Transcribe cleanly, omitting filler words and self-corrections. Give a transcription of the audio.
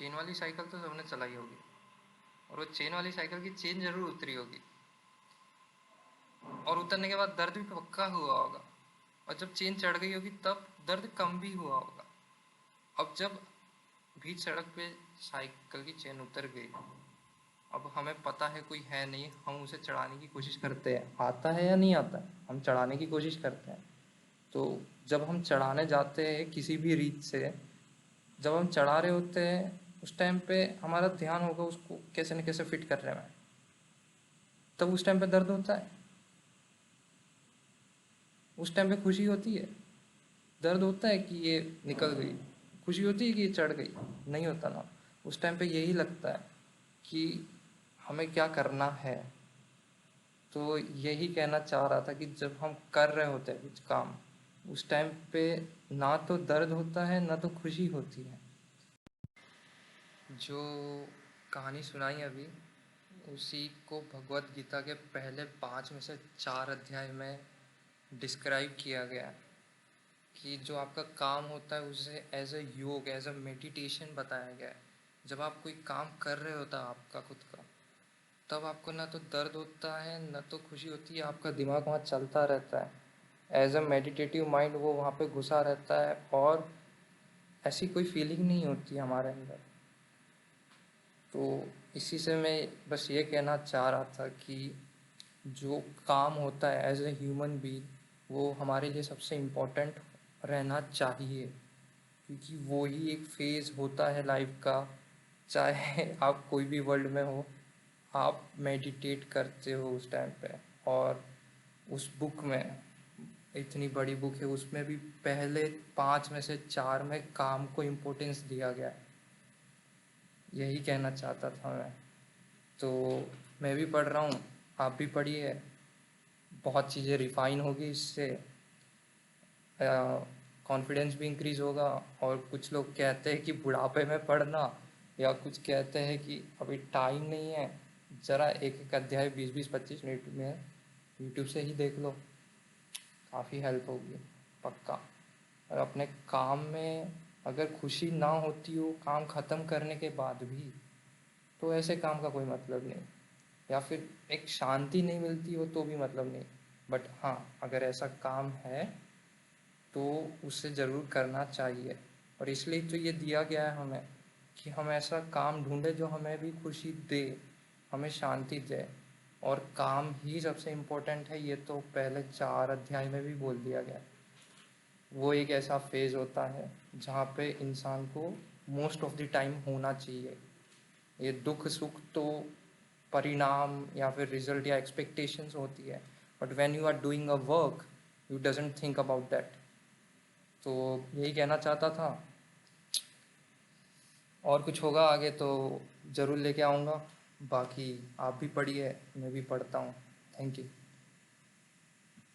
Chain वाली cycle तो सबने चलाई होगी, और वो चेन वाली साइकिल की चेन जरूर उतरी होगी, और उतरने के बाद दर्द भी पक्का हुआ होगा, और जब चेन चढ़ गई होगी तब दर्द कम भी हुआ होगा। अब जब बीच सड़क पे साइकिल की चेन उतर गई, अब हमें पता है कोई है नहीं, हम उसे चढ़ाने की कोशिश करते हैं, आता है या नहीं आता है, हम चढ़ाने की कोशिश करते हैं। तो जब हम चढ़ाने जाते हैं किसी भी रीत से, जब हम चढ़ा रहे होते हैं उस टाइम पे हमारा ध्यान होगा उसको कैसे न कैसे फिट करने में, तब उस टाइम पे दर्द होता है, उस टाइम पे खुशी होती है, दर्द होता है कि ये निकल गई, खुशी होती है कि ये चढ़ गई, नहीं होता ना। उस टाइम पे यही लगता है कि हमें क्या करना है। तो यही कहना चाह रहा था कि जब हम कर रहे होते हैं कुछ काम, उस टाइम पे ना तो दर्द होता है ना तो खुशी होती है। जो कहानी सुनाई अभी, उसी को भगवत गीता के पहले 5 में से 4 अध्याय में डिस्क्राइब किया गया है कि जो आपका काम होता है उसे एज अ योग, एज अ मेडिटेशन बताया गया है। जब आप कोई काम कर रहे होता है आपका खुद का, तब आपको ना तो दर्द होता है ना तो खुशी होती है, आपका दिमाग वहाँ चलता रहता है, एज अ मेडिटेटिव माइंड वो वहाँ पे घुसा रहता है, और ऐसी कोई फीलिंग नहीं होती हमारे अंदर। तो इसी से मैं बस ये कहना चाह रहा था कि जो काम होता है एज ए ह्यूमन बीइंग, वो हमारे लिए सबसे इम्पोर्टेंट रहना चाहिए, क्योंकि वो ही एक फेज़ होता है लाइफ का। चाहे आप कोई भी वर्ल्ड में हो, आप मेडिटेट करते हो उस टाइम पे। और उस बुक में, इतनी बड़ी बुक है, उसमें भी पहले 5 में से 4 में काम को इम्पोर्टेंस दिया गया है। यही कहना चाहता था मैं। तो मैं भी पढ़ रहा हूँ, आप भी पढ़िए, बहुत चीज़ें रिफ़ाइन होगी इससे, कॉन्फिडेंस भी इंक्रीज़ होगा। और कुछ लोग कहते हैं कि बुढ़ापे में पढ़ना, या कुछ कहते हैं कि अभी टाइम नहीं है, ज़रा एक एक अध्याय 20-20 25 मिनट में यूट्यूब से ही देख लो, काफ़ी हेल्प होगी पक्का। और अपने काम में अगर खुशी ना होती हो काम ख़त्म करने के बाद भी, तो ऐसे काम का कोई मतलब नहीं, या फिर एक शांति नहीं मिलती हो तो भी मतलब नहीं। बट हाँ, अगर ऐसा काम है तो उसे ज़रूर करना चाहिए। और इसलिए तो ये दिया गया है हमें कि हम ऐसा काम ढूंढें जो हमें भी खुशी दे, हमें शांति दे। और काम ही सबसे इम्पोर्टेंट है, ये तो पहले 4 अध्याय में भी बोल दिया गया है। वो एक ऐसा फेज़ होता है जहाँ पे इंसान को मोस्ट ऑफ द टाइम होना चाहिए। ये दुख सुख तो परिणाम या फिर रिजल्ट या एक्सपेक्टेशंस होती है, but when you are doing a work you doesn't think about that. तो यही कहना चाहता था। और कुछ होगा आगे तो ज़रूर लेके आऊँगा। बाकी आप भी पढ़िए, मैं भी पढ़ता हूँ। Thank you.